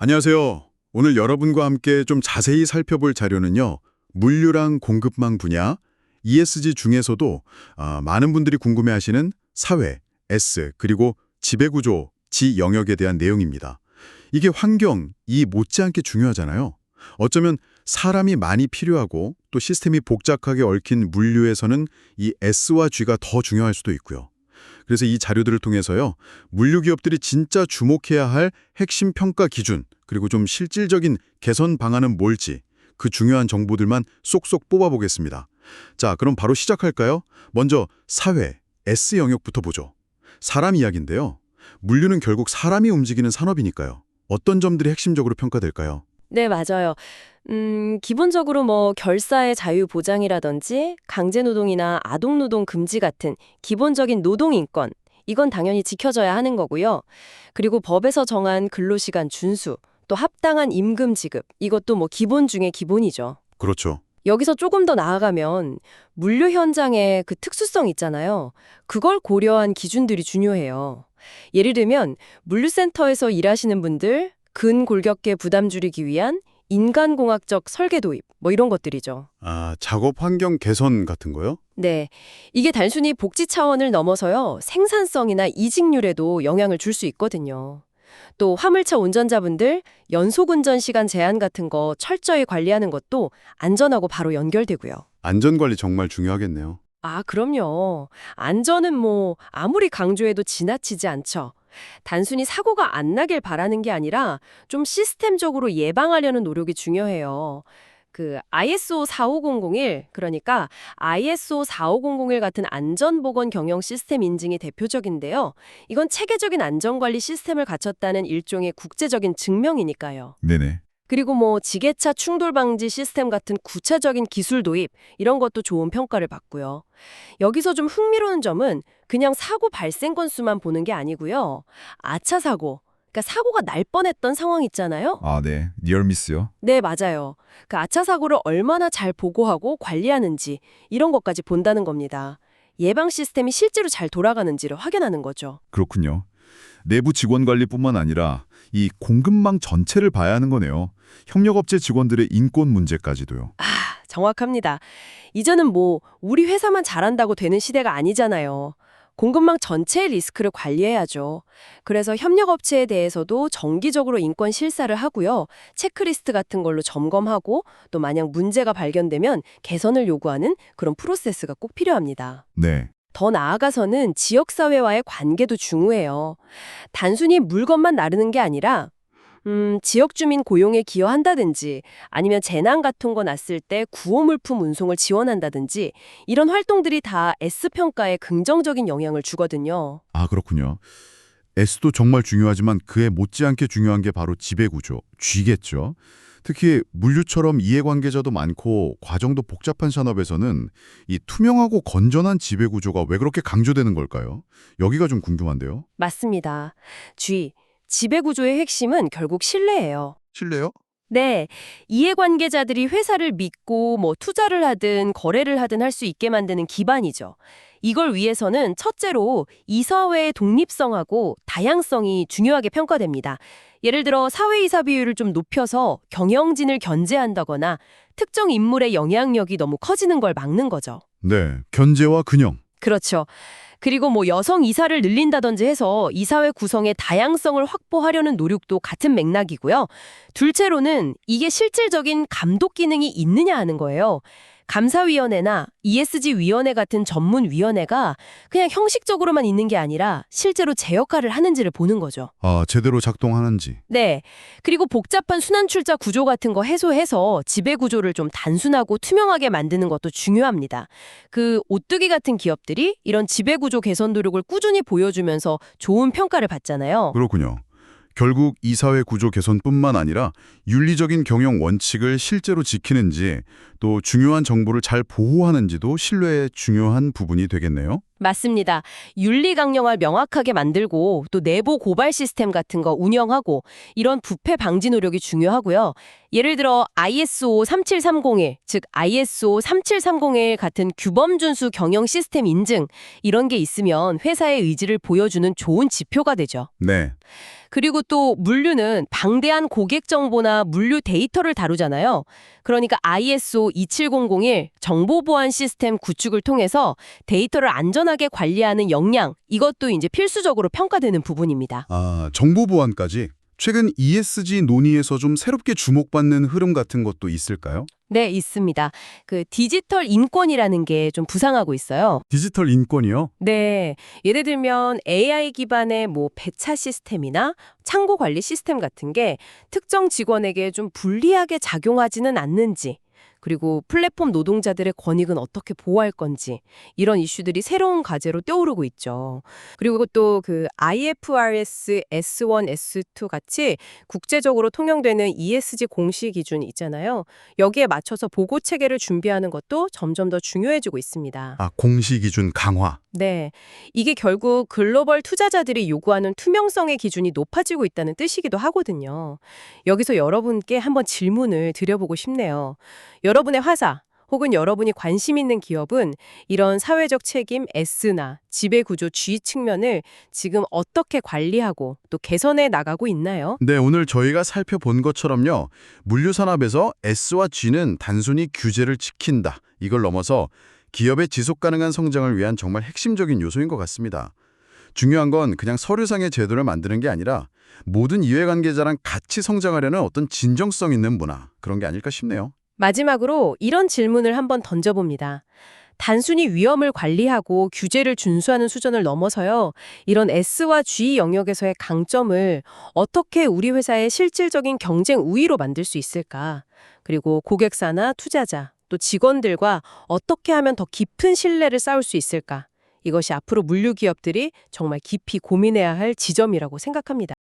안녕하세요. 오늘 여러분과 함께 좀 자세히 살펴볼 자료는요. 물류랑 공급망 분야, ESG 중에서도 많은 분들이 궁금해하시는 사회, S, 그리고 지배구조, 지 영역에 대한 내용입니다. 이게 환경, 이 못지않게 중요하잖아요. 어쩌면 사람이 많이 필요하고 또 시스템이 복잡하게 얽힌 물류에서는 이 S와 G가 더 중요할 수도 있고요. 그래서 이 자료들을 통해서요, 물류 기업들이 진짜 주목해야 할 핵심 평가 기준, 그리고 좀 실질적인 개선 방안은 뭘지, 그 중요한 정보들만 쏙쏙 뽑아보겠습니다. 자, 그럼 바로 시작할까요? 먼저 사회, S 영역부터 보죠. 사람 이야기인데요. 물류는 결국 사람이 움직이는 산업이니까요. 어떤 점들이 핵심적으로 평가될까요? 네, 맞아요. 기본적으로 뭐 결사의 자유 보장이라든지 강제노동이나 아동노동 금지 같은 기본적인 노동인권, 이건 당연히 지켜져야 하는 거고요. 그리고 법에서 정한 근로시간 준수, 또 합당한 임금 지급, 이것도 뭐 기본 중에 기본이죠. 그렇죠. 여기서 조금 더 나아가면 물류 현장의 그 특수성 있잖아요. 그걸 고려한 기준들이 중요해요. 예를 들면 물류센터에서 일하시는 분들 근골격계 부담 줄이기 위한 인간공학적 설계 도입, 뭐 이런 것들이죠. 작업 환경 개선 같은 거요? 네, 이게 단순히 복지 차원을 넘어서요. 생산성이나 이직률에도 영향을 줄 수 있거든요. 또 화물차 운전자분들 연속 운전 시간 제한 같은 거 철저히 관리하는 것도 안전하고 바로 연결되고요. 안전관리 정말 중요하겠네요. 아, 그럼요. 안전은 뭐 아무리 강조해도 지나치지 않죠. 단순히 사고가 안 나길 바라는 게 아니라 좀 시스템적으로 예방하려는 노력이 중요해요. 그 ISO 45001, 그러니까 ISO 4500 같은 안전보건 경영 시스템 인증이 대표적인데요. 이건 체계적인 안전관리 시스템을 갖췄다는 일종의 국제적인 증명이니까요. 네네. 그리고 뭐 지게차 충돌 방지 시스템 같은 구체적인 기술 도입, 이런 것도 좋은 평가를 받고요. 여기서 좀 흥미로운 점은 그냥 사고 발생 건수만 보는 게 아니고요. 아차 사고, 그러니까 사고가 날 뻔했던 상황 있잖아요. 아, 네. 니얼미스요? 네, 맞아요. 그 아차 사고를 얼마나 잘 보고하고 관리하는지 이런 것까지 본다는 겁니다. 예방 시스템이 실제로 잘 돌아가는지를 확인하는 거죠. 그렇군요. 내부 직원 관리뿐만 아니라 이 공급망 전체를 봐야 하는 거네요. 협력업체 직원들의 인권 문제까지도요. 아, 정확합니다. 이제는 뭐 우리 회사만 잘한다고 되는 시대가 아니잖아요. 공급망 전체의 리스크를 관리해야죠. 그래서 협력업체에 대해서도 정기적으로 인권 실사를 하고요. 체크리스트 같은 걸로 점검하고 또 만약 문제가 발견되면 개선을 요구하는 그런 프로세스가 꼭 필요합니다. 네. 더 나아가서는 지역사회와의 관계도 중요해요. 단순히 물건만 나르는 게 아니라 지역 주민 고용에 기여한다든지 아니면 재난 같은 거 났을 때 구호물품 운송을 지원한다든지 이런 활동들이 다 S평가에 긍정적인 영향을 주거든요. 아, 그렇군요. S도 정말 중요하지만 그에 못지않게 중요한 게 바로 지배구조, G겠죠. 특히 물류처럼 이해관계자도 많고 과정도 복잡한 산업에서는 이 투명하고 건전한 지배구조가 왜 그렇게 강조되는 걸까요? 여기가 좀 궁금한데요. 맞습니다. G, 지배구조의 핵심은 결국 신뢰예요. 실례요? 네, 이해관계자들이 회사를 믿고 뭐 투자를 하든 거래를 하든 할 수 있게 만드는 기반이죠. 이걸 위해서는 첫째로 이사회의 독립성하고 다양성이 중요하게 평가됩니다. 예를 들어 사회이사 비율을 좀 높여서 경영진을 견제한다거나 특정 인물의 영향력이 너무 커지는 걸 막는 거죠. 네, 견제와 균형. 그렇죠. 그리고 뭐 여성 이사를 늘린다든지 해서 이사회 구성의 다양성을 확보하려는 노력도 같은 맥락이고요. 둘째로는 이게 실질적인 감독 기능이 있느냐 하는 거예요. 감사위원회나 ESG위원회 같은 전문위원회가 그냥 형식적으로만 있는 게 아니라 실제로 제 역할을 하는지를 보는 거죠. 제대로 작동하는지. 네. 그리고 복잡한 순환출자 구조 같은 거 해소해서 지배구조를 좀 단순하고 투명하게 만드는 것도 중요합니다. 그 오뚜기 같은 기업들이 이런 지배구조 개선 노력을 꾸준히 보여주면서 좋은 평가를 받잖아요. 그렇군요. 결국 이사회 구조 개선뿐만 아니라 윤리적인 경영 원칙을 실제로 지키는지 또 중요한 정보를 잘 보호하는지도 신뢰의 중요한 부분이 되겠네요. 맞습니다. 윤리 강령을 명확하게 만들고 또 내부 고발 시스템 같은 거 운영하고 이런 부패 방지 노력이 중요하고요. 예를 들어 ISO 37301, 즉 ISO 3730일 같은 규범 준수 경영 시스템 인증 이런 게 있으면 회사의 의지를 보여주는 좋은 지표가 되죠. 네. 그리고 또 물류는 방대한 고객 정보나 물류 데이터를 다루잖아요. 그러니까 ISO 27001 정보 보안 시스템 구축을 통해서 데이터를 안전하게 관리하는 역량, 이것도 이제 필수적으로 평가되는 부분입니다. 정보 보안까지. 최근 ESG 논의에서 좀 새롭게 주목받는 흐름 같은 것도 있을까요? 네, 있습니다. 그 디지털 인권이라는 게 좀 부상하고 있어요. 디지털 인권이요? 네. 예를 들면 AI 기반의 배차 시스템이나 창고 관리 시스템 같은 게 특정 직원에게 좀 불리하게 작용하지는 않는지, 그리고 플랫폼 노동자들의 권익은 어떻게 보호할 건지 이런 이슈들이 새로운 과제로 떠오르고 있죠. 그리고 또 그 IFRS S1, S2 같이 국제적으로 통용되는 ESG 공시 기준 있잖아요. 여기에 맞춰서 보고 체계를 준비하는 것도 점점 더 중요해지고 있습니다. 공시 기준 강화. 네. 이게 결국 글로벌 투자자들이 요구하는 투명성의 기준이 높아지고 있다는 뜻이기도 하거든요. 여기서 여러분께 한번 질문을 드려보고 싶네요. 여러분의 화사 혹은 여러분이 관심 있는 기업은 이런 사회적 책임 S나 지배구조 G 측면을 지금 어떻게 관리하고 또 개선해 나가고 있나요? 네, 오늘 저희가 살펴본 것처럼요. 물류산업에서 S와 G는 단순히 규제를 지킨다. 이걸 넘어서 기업의 지속 가능한 성장을 위한 정말 핵심적인 요소인 것 같습니다. 중요한 건 그냥 서류상의 제도를 만드는 게 아니라 모든 이해관계자랑 같이 성장하려는 어떤 진정성 있는 문화, 그런 게 아닐까 싶네요. 마지막으로 이런 질문을 한번 던져봅니다. 단순히 위험을 관리하고 규제를 준수하는 수준을 넘어서요. 이런 S와 G 영역에서의 강점을 어떻게 우리 회사의 실질적인 경쟁 우위로 만들 수 있을까? 그리고 고객사나 투자자, 또 직원들과 어떻게 하면 더 깊은 신뢰를 쌓을 수 있을까? 이것이 앞으로 물류 기업들이 정말 깊이 고민해야 할 지점이라고 생각합니다.